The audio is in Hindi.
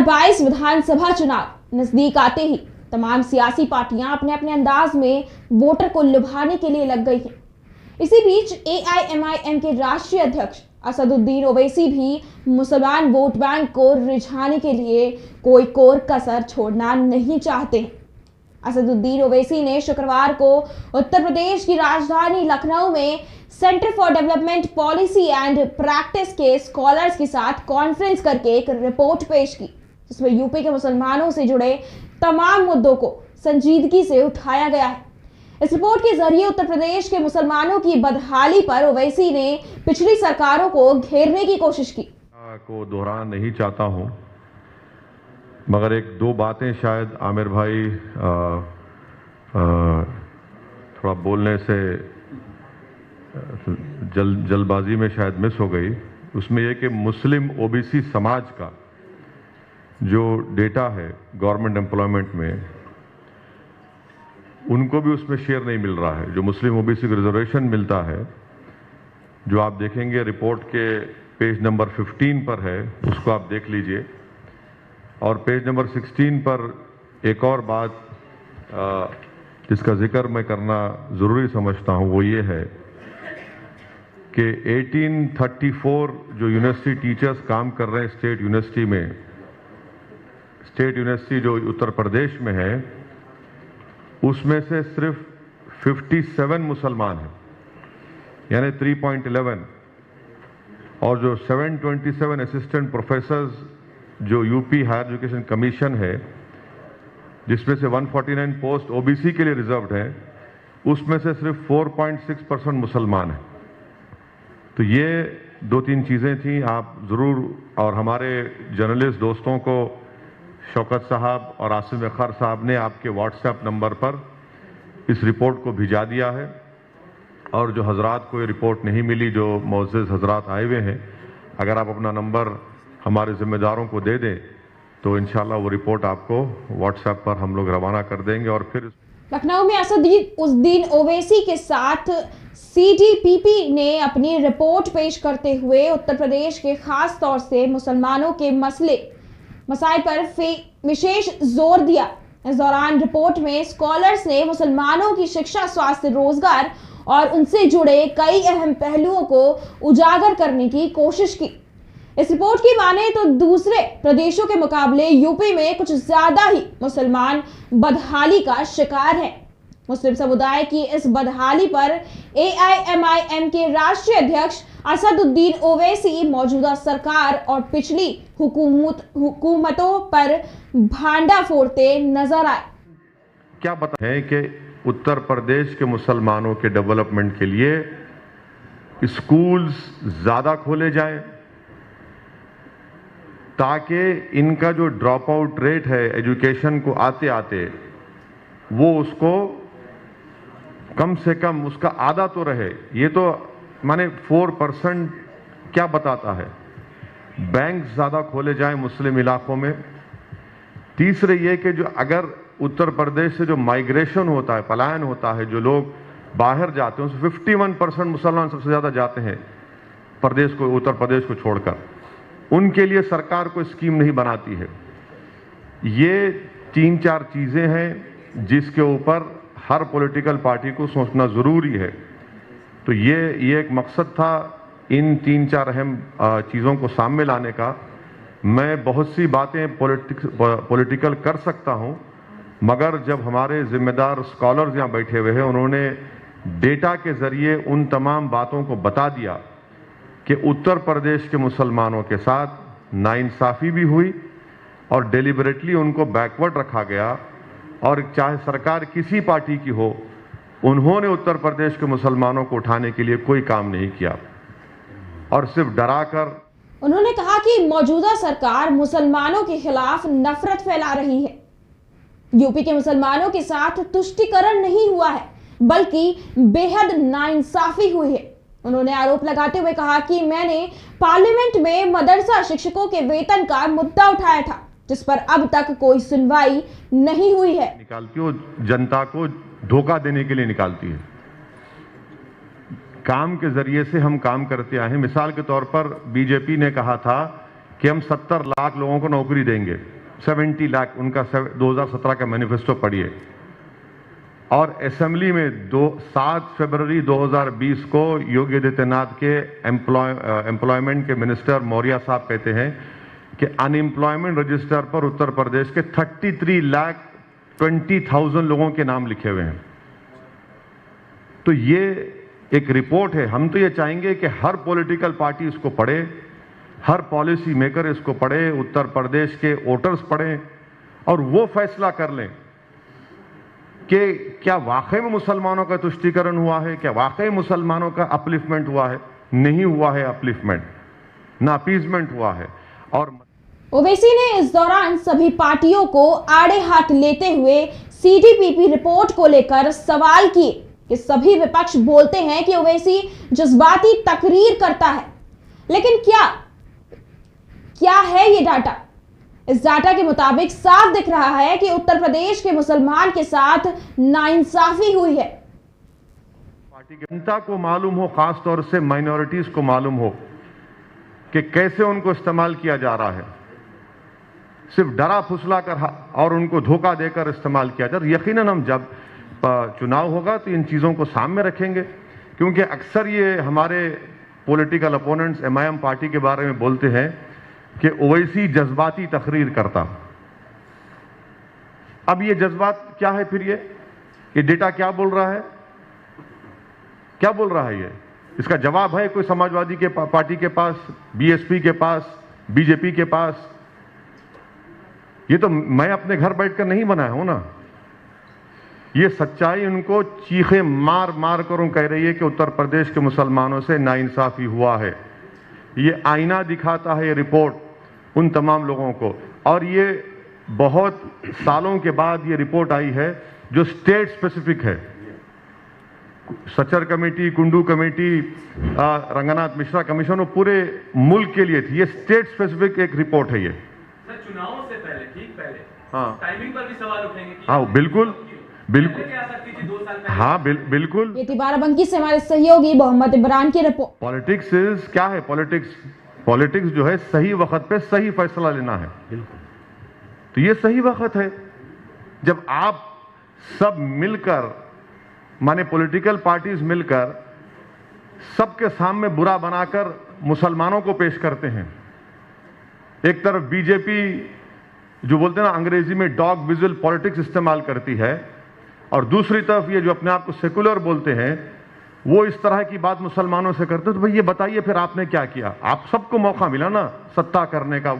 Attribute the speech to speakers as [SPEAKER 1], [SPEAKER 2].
[SPEAKER 1] 22 विधानसभा चुनाव नजदीक आते ही तमाम सियासी पार्टियां अपने अपने अंदाज में वोटर को लुभाने के लिए लग गई हैं। इसी बीच एआईएमआईएम के राष्ट्रीय अध्यक्ष असदुद्दीन ओवैसी भी मुसलमान वोट बैंक को रिझाने के लिए कोई कोर कसर छोड़ना नहीं चाहते हैं। असदुद्दीन ओवैसी ने शुक्रवार को उत्तर प्रदेश की राजधानी लखनऊ में centre for development policy and practice के स्कॉलर्स के साथ कॉन्फ्रेंस करके एक रिपोर्ट पेश की, जिसमें यूपी के मुसलमानों से जुड़े तमाम मुद्दों को संजीदगी से उठाया गया है। इस रिपोर्ट के जरिए उत्तर प्रदेश के मुसलमानों की बदहाली पर ओवैसी ने पिछली सरकारों को घेरने की कोशिश की।
[SPEAKER 2] को दोहराना नहीं चाहता हूं, मगर एक दो बातें शायद आमिर भाई थोड़ा बोलने से जल्दबाजी में शायद मिस हो गई। उसमें यह कि मुस्लिम ओबीसी समाज का जो डेटा है गवर्नमेंट एम्प्लॉयमेंट में, उनको भी उसमें शेयर नहीं मिल रहा है। जो मुस्लिम ओबीसी को रिजर्वेशन मिलता है, जो आप देखेंगे रिपोर्ट के पेज नंबर 15 पर है, उसको आप देख लीजिए। और पेज नंबर 16 पर एक और बात जिसका जिक्र मैं करना ज़रूरी समझता हूँ, वो ये है कि 1834 जो यूनिवर्सिटी टीचर्स काम कर रहे हैं स्टेट यूनिवर्सिटी में, स्टेट यूनिवर्सिटी जो उत्तर प्रदेश में है, उसमें से सिर्फ 57 मुसलमान हैं, यानी 3.11। और जो 727 असिस्टेंट प्रोफेसर्स जो यूपी हायर एजुकेशन कमीशन है, जिसमें से 149 पोस्ट ओबीसी के लिए रिजर्व्ड है, उसमें से सिर्फ 4.6% मुसलमान हैं। तो ये दो तीन चीज़ें थी, आप ज़रूर, और हमारे जर्नलिस्ट दोस्तों को शौकत साहब और आसिम अख्तर साहब ने आपके व्हाट्सएप नंबर पर इस रिपोर्ट को भिजा दिया है। और जो हजरात को ये रिपोर्ट नहीं मिली, जो मोअज़्ज़िज़ हजरात आए हुए हैं, अगर आप अपना नंबर हमारे जिम्मेदारों को दे दें तो इंशाल्लाह वो रिपोर्ट आपको व्हाट्सएप पर हम लोग रवाना कर देंगे। और फिर
[SPEAKER 1] लखनऊ में असदुद्दीन ओवैसी के साथ सीडीपीपी ने अपनी रिपोर्ट पेश करते हुए उत्तर प्रदेश के खास तौर से मुसलमानों के मसाइल पर विशेष जोर दिया। इस दौरान रिपोर्ट में स्कॉलर्स ने मुसलमानों की शिक्षा, स्वास्थ्य, रोजगार और उनसे जुड़े कई अहम पहलुओं को उजागर करने की कोशिश की। इस रिपोर्ट की माने तो दूसरे प्रदेशों के मुकाबले यूपी में कुछ ज्यादा ही मुसलमान बदहाली का शिकार हैं। मुस्लिम समुदाय की इस बदहाली पर एआईएमआईएम के राष्ट्रीय अध्यक्ष असदुद्दीन ओवैसी मौजूदा सरकार और पिछली हुकूमतों पर भांडा फोड़ते नजर आए।
[SPEAKER 2] क्या बता है कि उत्तर प्रदेश के मुसलमानों के डेवलपमेंट के लिए स्कूल्स ज्यादा खोले जाए, ताकि इनका जो ड्रॉप आउट रेट है एजुकेशन को आते आते, वो उसको कम से कम उसका आधा तो रहे। ये तो माने 4% क्या बताता है। बैंक ज्यादा खोले जाए मुस्लिम इलाकों में। तीसरे ये कि जो अगर उत्तर प्रदेश से जो माइग्रेशन होता है, पलायन होता है, जो लोग बाहर जाते हैं, उसमें 51% मुसलमान सबसे ज्यादा जाते हैं प्रदेश को, उत्तर प्रदेश को छोड़कर। उनके लिए सरकार कोई स्कीम नहीं बनाती है। ये 3-4 चीजें हैं जिसके ऊपर हर पॉलिटिकल पार्टी को सोचना जरूरी है। तो ये एक मकसद था इन 3-4 अहम चीजों को सामने लाने का। मैं बहुत सी बातें पॉलिटिकल कर सकता हूं, मगर जब हमारे जिम्मेदार स्कॉलर्स यहाँ बैठे हुए हैं, उन्होंने डेटा के जरिए उन तमाम बातों को बता दिया कि उत्तर प्रदेश के मुसलमानों के साथ नाइंसाफी भी हुई और डेलिबरेटली उनको बैकवर्ड रखा गया। और चाहे सरकार किसी पार्टी की हो, उन्होंने उत्तर प्रदेश के मुसलमानों को उठाने के लिए कोई काम नहीं किया और सिर्फ डराकर।
[SPEAKER 1] उन्होंने कहा कि मौजूदा सरकार मुसलमानों के खिलाफ नफरत फैला रही है। यूपी के मुसलमानों के साथ तुष्टीकरण नहीं हुआ है, बल्कि बेहद नाइंसाफी हुई है। उन्होंने आरोप लगाते हुए कहा कि मैंने पार्लियामेंट में मदरसा शिक्षकों के वेतन का मुद्दा उठाया था, जिस पर अब तक कोई सुनवाई नहीं हुई है।
[SPEAKER 2] निकालती हो, जनता को धोखा देने के लिए निकालती है। काम के जरिए से हम काम करते आए हैं। मिसाल के तौर पर बीजेपी ने कहा था कि हम 70 लाख लोगों को नौकरी देंगे, 70 लाख, उनका 2017 का मैनिफेस्टो पढ़िए। और असेंबली में 7 फरवरी 2020 को योगी आदित्यनाथ के एम्प्लॉयमेंट के मिनिस्टर मौर्य साहब कहते हैं कि अनएम्प्लॉयमेंट रजिस्टर पर उत्तर प्रदेश के 33,20,000 लोगों के नाम लिखे हुए हैं। तो ये एक रिपोर्ट है। हम तो ये चाहेंगे कि हर पॉलिटिकल पार्टी इसको पढ़े, हर पॉलिसी मेकर इसको पढ़े, उत्तर प्रदेश के वोटर्स पढ़ें और वो फैसला कर लें कि क्या वाकई में मुसलमानों का तुष्टीकरण हुआ है, क्या वाकई मुसलमानों का अपलिफ्टमेंट हुआ है। नहीं हुआ है अपलिफ्टमेंट, ना अपीजमेंट हुआ है। और
[SPEAKER 1] ओवैसी ने इस दौरान सभी पार्टियों को आड़े हाथ लेते हुए सीटीपीपी रिपोर्ट को लेकर सवाल किए कि सभी विपक्ष बोलते हैं कि ओवैसी जज्बाती तकरीर करता है, लेकिन क्या है ये डाटा? इस डाटा के मुताबिक साफ दिख रहा है कि उत्तर प्रदेश के मुसलमान के साथ नाइंसाफी हुई है।
[SPEAKER 2] पार्टी की जनता को मालूम हो, खास तौर से माइनॉरिटीज को मालूम हो कि कैसे उनको इस्तेमाल किया जा रहा है, सिर्फ डरा फुसला कर और उनको धोखा देकर इस्तेमाल किया जाए। यकीनन हम जब चुनाव होगा तो इन चीजों को सामने रखेंगे, क्योंकि अक्सर ये हमारे पॉलिटिकल अपोनेंट्स एमआईएम पार्टी के बारे में बोलते हैं कि ओवैसी जज्बाती तकरीर करता। अब ये जज्बात क्या है? फिर ये डेटा क्या बोल रहा है? क्या बोल रहा है ये? इसका जवाब है कोई समाजवादी के पार्टी के पास, बीएसपी के पास, बीजेपी के पास? ये तो मैं अपने घर बैठकर नहीं बनाया हूं ना। ये सच्चाई उनको चीखे मार मार कर कह रही है कि उत्तर प्रदेश के मुसलमानों से नाइंसाफी हुआ है। ये आईना दिखाता है ये रिपोर्ट उन तमाम लोगों को। और ये बहुत सालों के बाद ये रिपोर्ट आई है जो स्टेट स्पेसिफिक है। Sachar committee, Kundu committee, Ranganath Mishra commission, वो पूरे मुल्क के लिए थी। ये स्टेट स्पेसिफिक एक रिपोर्ट है ये।
[SPEAKER 3] सर, चुनावों से पहले, ठीक पहले,
[SPEAKER 2] हाँ,
[SPEAKER 3] टाइमिंग पर भी सवाल उठेंगे कि
[SPEAKER 2] हाँ बिल्कुल बिल्कुल, हाँ बिल्कुल।
[SPEAKER 1] ये बाराबंकी से हमारे सहयोगी मोहम्मद इमरान की रिपोर्ट।
[SPEAKER 2] पॉलिटिक्स क्या है? पॉलिटिक्स जो है सही वक्त पे सही फैसला लेना है। तो ये सही वक्त है जब आप सब मिलकर, माने पॉलिटिकल पार्टीज मिलकर सबके सामने बुरा बनाकर मुसलमानों को पेश करते हैं। एक तरफ बीजेपी जो बोलते हैं ना अंग्रेजी में डॉग विजुअल पॉलिटिक्स इस्तेमाल करती है, और दूसरी तरफ ये जो अपने आप को सेकुलर बोलते हैं वो इस तरह की बात मुसलमानों से करते हैं। तो भाई ये बताइए फिर आपने क्या किया? आप सबको मौका मिला ना सत्ता करने का।